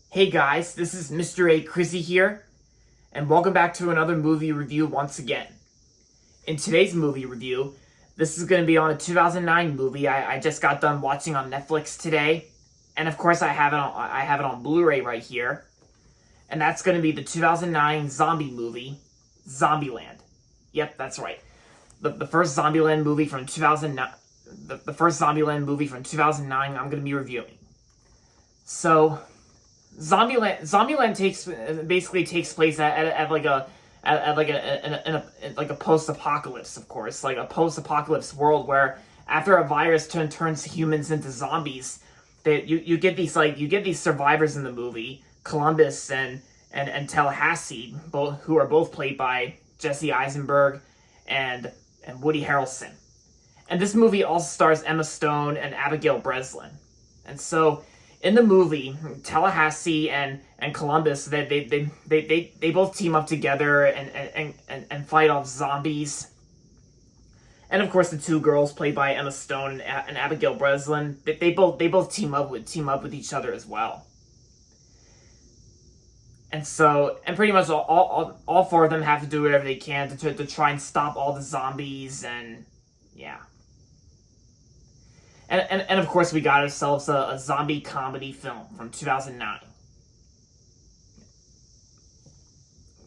Hey guys, this is Mr. A. Crizzy here, and welcome back to another movie review once again. In today's movie review, this is going to be on a 2009 movie I just got done watching on Netflix today, and of course I have it on Blu-ray right here, and that's going to be the 2009 zombie movie, Zombieland. Yep, that's right. The first Zombieland movie from 2009. The first Zombieland movie from 2009 I'm going to be reviewing. So, Zombieland basically takes place at like a post-apocalypse, of course, like a post-apocalypse world where after a virus turns humans into zombies, you get these survivors in the movie, Columbus and Tallahassee, who are both played by Jesse Eisenberg and Woody Harrelson. And this movie also stars Emma Stone and Abigail Breslin. And so in the movie, Tallahassee and Columbus, they both team up together and fight off zombies. And of course, the two girls played by Emma Stone and Abigail Breslin, they both team up with each other as well. And pretty much all four of them have to do whatever they can to try and stop all the zombies, and yeah. And of course, we got ourselves a zombie comedy film from 2009.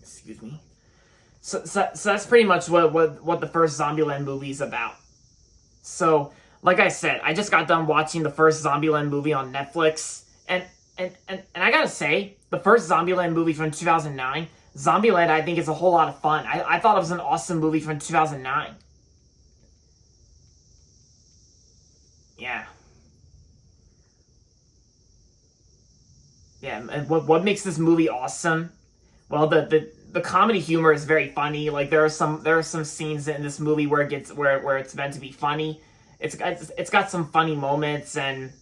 Excuse me. So that's pretty much what the first Zombieland movie is about. So, like I said, I just got done watching the first Zombieland movie on Netflix, and I gotta say, the first Zombieland movie from 2009, Zombieland, I think is a whole lot of fun. I thought it was an awesome movie from 2009. Yeah. Yeah, and what makes this movie awesome? Well, the comedy humor is very funny. Like there are some scenes in this movie where it's meant to be funny. It's got some funny moments and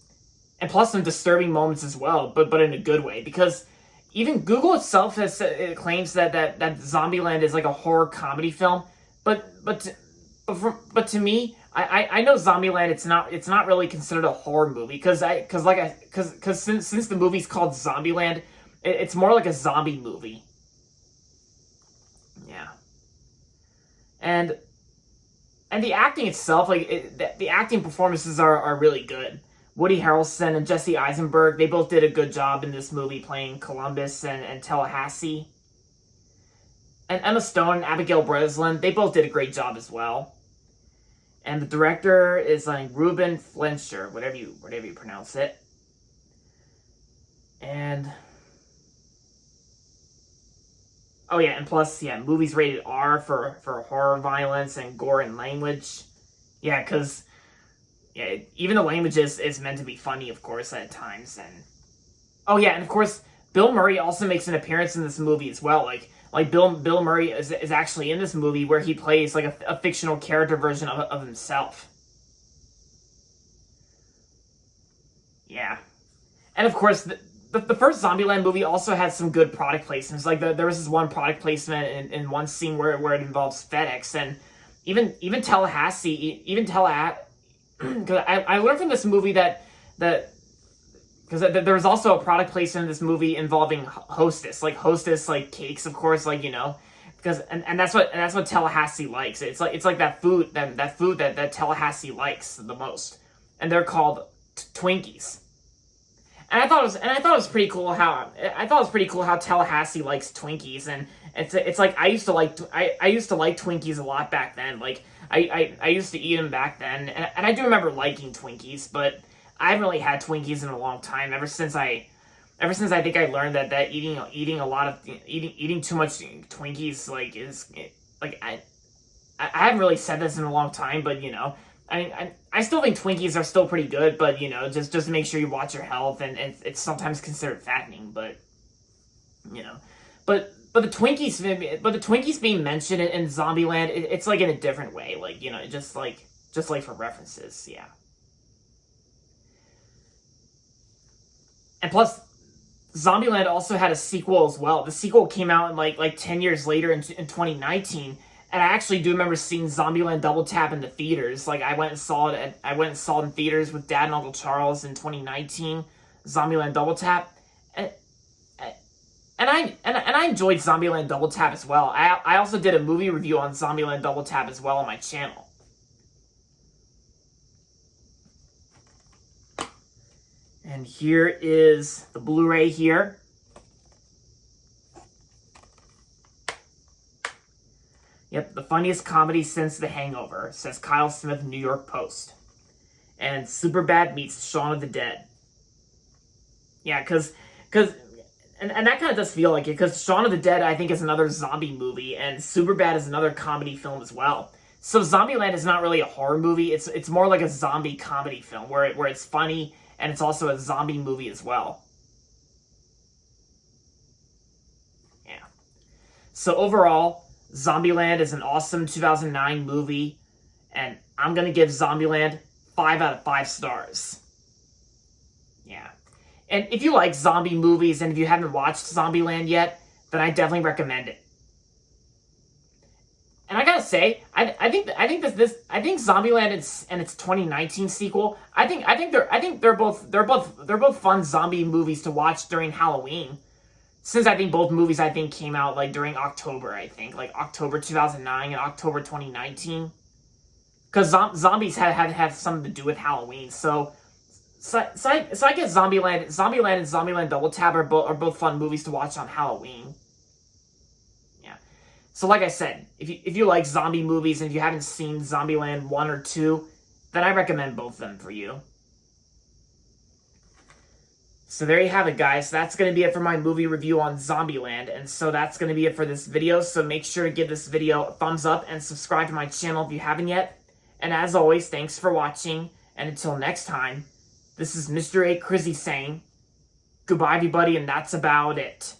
plus some disturbing moments as well, but in a good way, because even Google itself claims that Zombieland is like a horror comedy film, but to me, I know Zombieland, it's not really considered a horror movie because since the movie's called Zombieland, it's more like a zombie movie. Yeah. And the acting itself, the acting performances are really good. Woody Harrelson and Jesse Eisenberg, they both did a good job in this movie playing Columbus and Tallahassee. And Emma Stone and Abigail Breslin, they both did a great job as well. And the director is like Ruben Fleischer, whatever you pronounce it. And oh yeah, and plus, yeah, movies rated R for horror violence and gore and language. Yeah, because yeah, even the language is meant to be funny, of course, at times. And oh yeah, and of course, Bill Murray also makes an appearance in this movie as well. Like Bill Murray is actually in this movie where he plays like a fictional character version of himself. Yeah. And of course, the first Zombieland movie also had some good product placements. Like there was this one product placement in one scene where it involves FedEx, and even Tallahassee, because I learned from this movie that because there was also a product placement in this movie involving Hostess like cakes, of course, like, you know, because and that's what Tallahassee likes. It's like that food that Tallahassee likes the most, and they're called Twinkies. And I thought it was pretty cool how Tallahassee likes Twinkies, and it's like I used to like Twinkies a lot back then. Like I used to eat them back then, and I do remember liking Twinkies, but I haven't really had Twinkies in a long time. Ever since I think I learned that eating too much Twinkies I haven't really said this in a long time, but you know, I still think Twinkies are still pretty good, but you know, just make sure you watch your health, and it's sometimes considered fattening, but you know, but the Twinkies being mentioned in Zombieland, it's like in a different way, like, you know, just like for references, yeah. And plus, Zombieland also had a sequel as well. The sequel came out in like 10 years later in 2019, and I actually do remember seeing Zombieland Double Tap in the theaters. Like I went and saw it in theaters with Dad and Uncle Charles in 2019. Zombieland Double Tap, and I enjoyed Zombieland Double Tap as well. I also did a movie review on Zombieland Double Tap as well on my channel. And here is the Blu-ray here. Yep, the funniest comedy since The Hangover, says Kyle Smith, New York Post. And Superbad meets Shaun of the Dead. Yeah, because and that kind of does feel like it, because Shaun of the Dead, I think, is another zombie movie, and Superbad is another comedy film as well. So Zombieland is not really a horror movie. It's more like a zombie comedy film, where it's funny, and it's also a zombie movie as well. Yeah. So overall, Zombieland is an awesome 2009 movie, and I'm going to give Zombieland 5 out of 5 stars. Yeah. And if you like zombie movies and if you haven't watched Zombieland yet, then I definitely recommend it. And I gotta say, I think Zombieland and its 2019 sequel, I think they're both fun zombie movies to watch during Halloween. Since I think both movies came out like during October, like October 2009 and October 2019. Because zombies have something to do with Halloween, so I guess Zombieland and Zombieland Double Tap are both fun movies to watch on Halloween. Yeah. So like I said, if you like zombie movies and if you haven't seen Zombieland 1 or 2, then I recommend both of them for you. So there you have it, guys. That's going to be it for my movie review on Zombieland. And so that's going to be it for this video. So make sure to give this video a thumbs up and subscribe to my channel if you haven't yet. And as always, thanks for watching. And until next time, this is Mr. A. Crizzy saying goodbye, everybody, and that's about it.